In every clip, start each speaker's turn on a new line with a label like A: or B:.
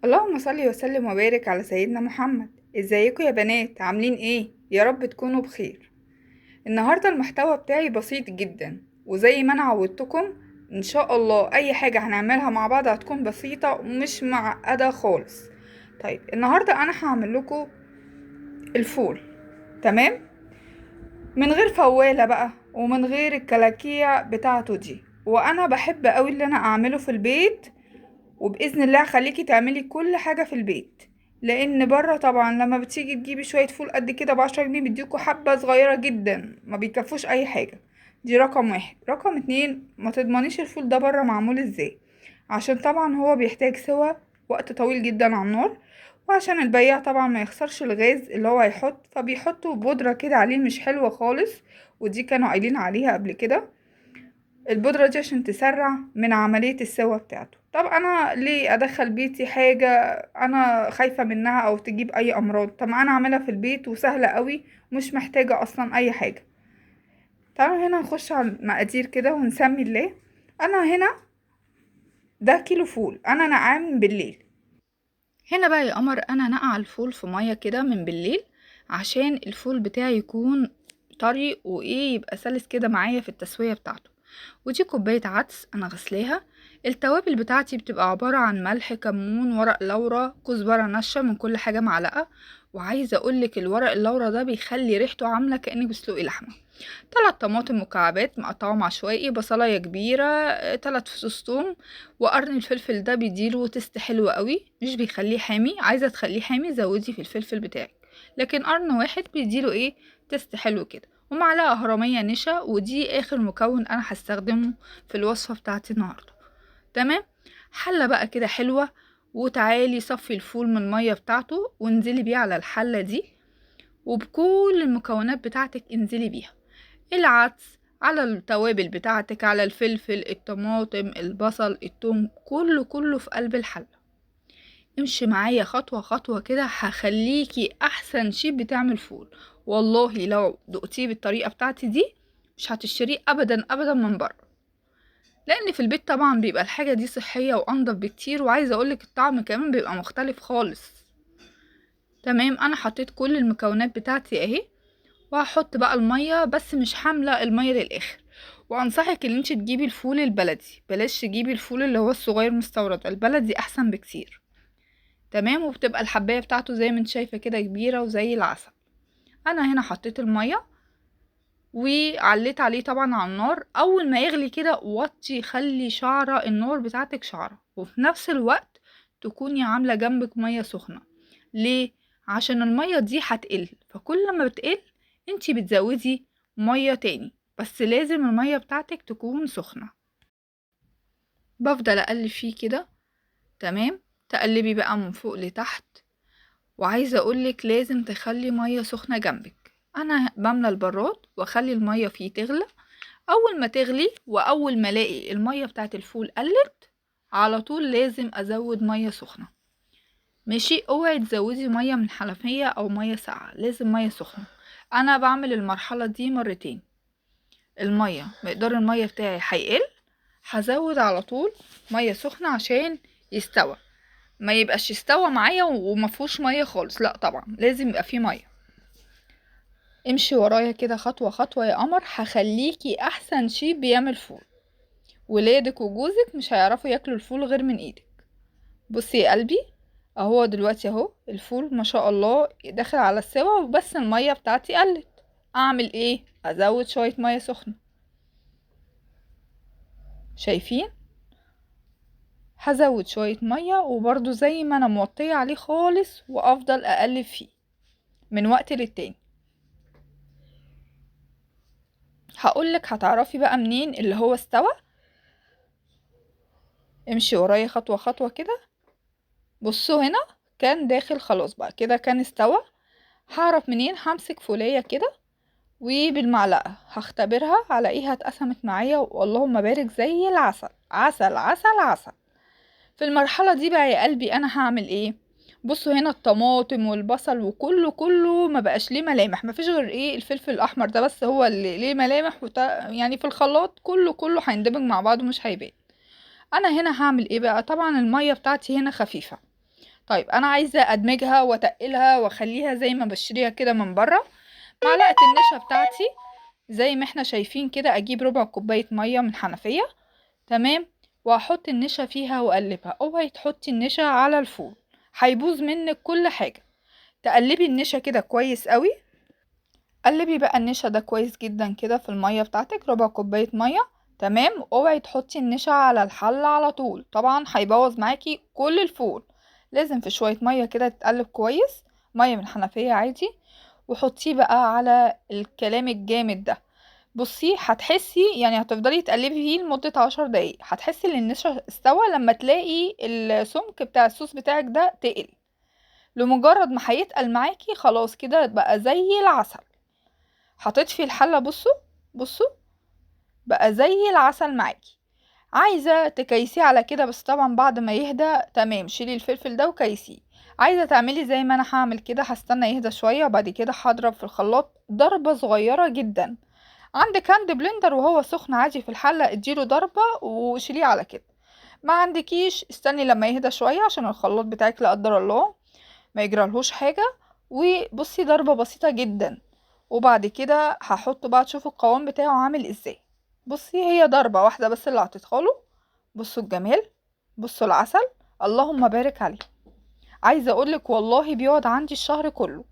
A: اللهم صل وسلم وبارك على سيدنا محمد. ازيكم يا بنات؟ عاملين ايه؟ يا رب تكونوا بخير. النهارده المحتوى بتاعي بسيط جدا، وزي ما انا عودتكم ان شاء الله اي حاجة هنعملها مع بعض هتكون بسيطة ومش معقدة خالص. طيب النهارده انا هعمل لكم الفول. تمام؟ من غير فوالة بقى ومن غير الكلاكيع بتاعته دي، وانا بحب قوي اللي انا اعمله في البيت. وبإذن الله هخليكي تعملي كل حاجة في البيت، لأن بره طبعا لما بتيجي تجيبي شوية فول قد كده ب10 جنيه بيديكوا حبة صغيرة جدا ما بيكفوش أي حاجة. دي رقم واحد. رقم اتنين، ما تضمنيش الفول ده بره معمول ازاي، عشان طبعا هو بيحتاج سوا وقت طويل جدا على النار، وعشان البياع طبعا ما يخسرش الغاز اللي هو هيحط، فبيحطوا بودرة كده عليه مش حلوة خالص. ودي كانوا قايلين عليها قبل كده، البودرة دي عشان تسرع من عملية السوا بتاعته. طب انا ليه ادخل بيتي حاجة انا خايفة منها او تجيب اي امراض؟ طب ما انا اعملها في البيت وسهلة قوي، مش محتاجة اصلا اي حاجة. تعالوا هنا نخش على المقادير كده ونسمي الله. انا هنا ده كيلو فول انا نقعاه من بالليل. هنا بقى يا قمر انا نقع الفول في مية كده من بالليل، عشان الفول بتاعي يكون طري وايه يبقى سلس كده معايا في التسوية بتاعته. ودي كوباية عدس انا غسلاها. التوابل بتاعتي بتبقى عبارة عن ملح، كمون، ورق لورا، كزبرة ناشفة، من كل حاجة معلقة. وعايزة اقولك الورق اللورا ده بيخلي ريحته عاملة كأنك بتسلقي لحمة. 3 طماطم مكعبات مقطعهم عشوائي، بصلاية كبيرة، 3 فصوص توم. وقرن الفلفل ده بيديله تست حلو قوي، مش بيخليه حامي. عايزة تخليه حامي زودي في الفلفل بتاعك، لكن قرن واحد بيديله ايه، تست حلو كده. ومعلقة هرمية نشا، ودي اخر مكون انا هستخدمه في الوصفة بتاعتي النهاردة. تمام. حلة بقى كده حلوة، وتعالي صفي الفول من المية بتاعته وانزلي بيه على الحلة دي، وبكل المكونات بتاعتك انزلي بيها. العدس على التوابل بتاعتك، على الفلفل، الطماطم، البصل، الثوم، كله كله في قلب الحلة. امشي معايا خطوة خطوة كده، هخليكي احسن شيء بتعمل فول. والله لو دقتيه بالطريقة بتاعتي دي مش هتشتريه ابدا ابدا من بره، لان في البيت طبعا بيبقى الحاجة دي صحية وانضف بكتير. وعايزة اقولك الطعم كمان بيبقى مختلف خالص. تمام. انا حطيت كل المكونات بتاعتي اهي، وهحط بقى المية، بس مش حاملة المية للآخر. وانصحك ان انت تجيبي الفول البلدي، بلاش تجيبي الفول اللي هو الصغير مستورد، البلدي احسن بكتير. تمام. وبتبقى الحباية بتاعته زي ما انت شايفة كده كبيرة وزي العسل. انا هنا حطيت المية وعليت عليه طبعا على النار. اول ما يغلي كده وطي، خلي شعرة النار بتاعتك شعرة، وفي نفس الوقت تكوني عاملة جنبك مية سخنة. ليه؟ عشان المية دي هتقل، فكل ما بتقل انتي بتزودي مية تاني، بس لازم المية بتاعتك تكون سخنة. بفضل اقلب فيه كده. تمام. تقلبي بقى من فوق لتحت. وعايزة اقولك لازم تخلي مية سخنة جنبك. انا بملى البراد واخلي المية فيه تغلى. اول ما تغلي واول ما الاقي المية بتاعت الفول قلت، على طول لازم ازود مية سخنة. ماشي. اوعي تزودي مية من حنفية او مية ساقعة، لازم مية سخنة. انا بعمل المرحلة دي مرتين. مقدار المية بتاعي هيقل، هزود على طول مية سخنة عشان يستوى. ما يبقاش يستوى معايا ومفهوش مية خالص، لا طبعا لازم يبقى فيه مية. امشي ورايا كده خطوة خطوة يا قمر، هخليكي احسن شيف بيعمل فول. ولادك وجوزك مش هيعرفوا ياكلوا الفول غير من ايدك. بصي يا قلبي، اهو دلوقتي اهو الفول ما شاء الله داخل على السوا، بس المية بتاعتي قلت. اعمل ايه؟ ازود شوية مية سخنة. شايفين؟ هزود شوية مية، وبرضو زي ما انا موطية عليه خالص، وافضل اقلب فيه من وقت للتاني. هقولك هتعرفي بقى منين اللي هو استوى. امشي ورايا خطوة خطوة كده. بصوا هنا، كان داخل خلاص بقى كده، كان استوى. هعرف منين؟ همسك فولية كده وبالمعلقة هختبرها على ايه، اتقسمت معايا واللهم بارك زي العسل، عسل عسل عسل. في المرحلة دي بقى يا قلبي انا هعمل ايه؟ بصوا هنا الطماطم والبصل وكله كله ما بقاش ليه ملامح، ما فيش غير ايه الفلفل الاحمر ده بس هو اللي ليه ملامح يعني في الخلاط كله كله هيندمج مع بعضه مش هيبان. انا هنا هعمل ايه بقى؟ طبعا المية بتاعتي هنا خفيفة، طيب انا عايزه ادمجها واتقلها واخليها زي ما بشتريها كده من بره. معلقه النشا بتاعتي زي ما احنا شايفين كده، اجيب ربع كوبايه ميه من حنفيه. تمام. واحط النشا فيها واقلبها. اوعي تحطي النشا على الفول، هيبوظ منك كل حاجه. تقلبي النشا كده كويس قوي. قلبي بقى النشا ده كويس جدا كده في الميه بتاعتك، ربع كوبايه ميه. تمام. اوعي تحطي النشا على الحله على طول، طبعا هيبوظ معاكي كل الفول. لازم في شويه ميه كده تتقلب كويس، ميه من حنفيه عادي. وحطيه بقى على الكلام الجامد ده. بصي هتحسي يعني هتفضلي تقلبي فيه لمدة 10 دقايق، هتحسي ان النشا استوى لما تلاقي السمك بتاع الصوص بتاعك ده تقل. لمجرد ما هيتقل معاكي خلاص كده بقى زي العسل. هتطفي الحلة. بصوا، بصوا، بقى زي العسل معاكي. عايزة تكيسيه على كده، بس طبعا بعد ما يهدى تمام شيلي الفلفل ده وكيسيه. عايزة تعملي زي ما انا هعمل كده، هستنى يهدى شوية وبعد كده هضرب في الخلاط ضربة صغيرة جدا. عندك هاند بلندر وهو سخن عادي في الحلة، اديله ضربة وشيليه على كده. ما عندكيش استني لما يهدى شوية عشان الخلاط بتاعك لا قدر الله ما يجرالهوش حاجة. وبصي ضربة بسيطة جدا. وبعد كده هحطه بقى تشوفوا القوام بتاعه عامل ازاي. بصي هي ضربة واحدة بس اللي هتدخله. بصوا الجمال، بصوا العسل، اللهم بارك عليه. عايزة اقولك والله بيقعد عندي الشهر كله،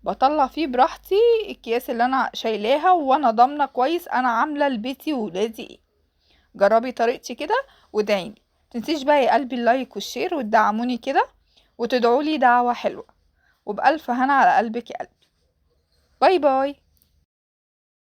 A: بطلع فيه براحتي. الكياس اللي انا شايلاها وانا ضامنه كويس انا عامله لبيتي وولادي ايه. جربي طريقتي كده وادعيني. متنسيش بقى يا قلبي اللايك والشير وتدعموني كده وتدعولي دعوه حلوه. وبألف هنا على قلبك يا قلبي. باي باي.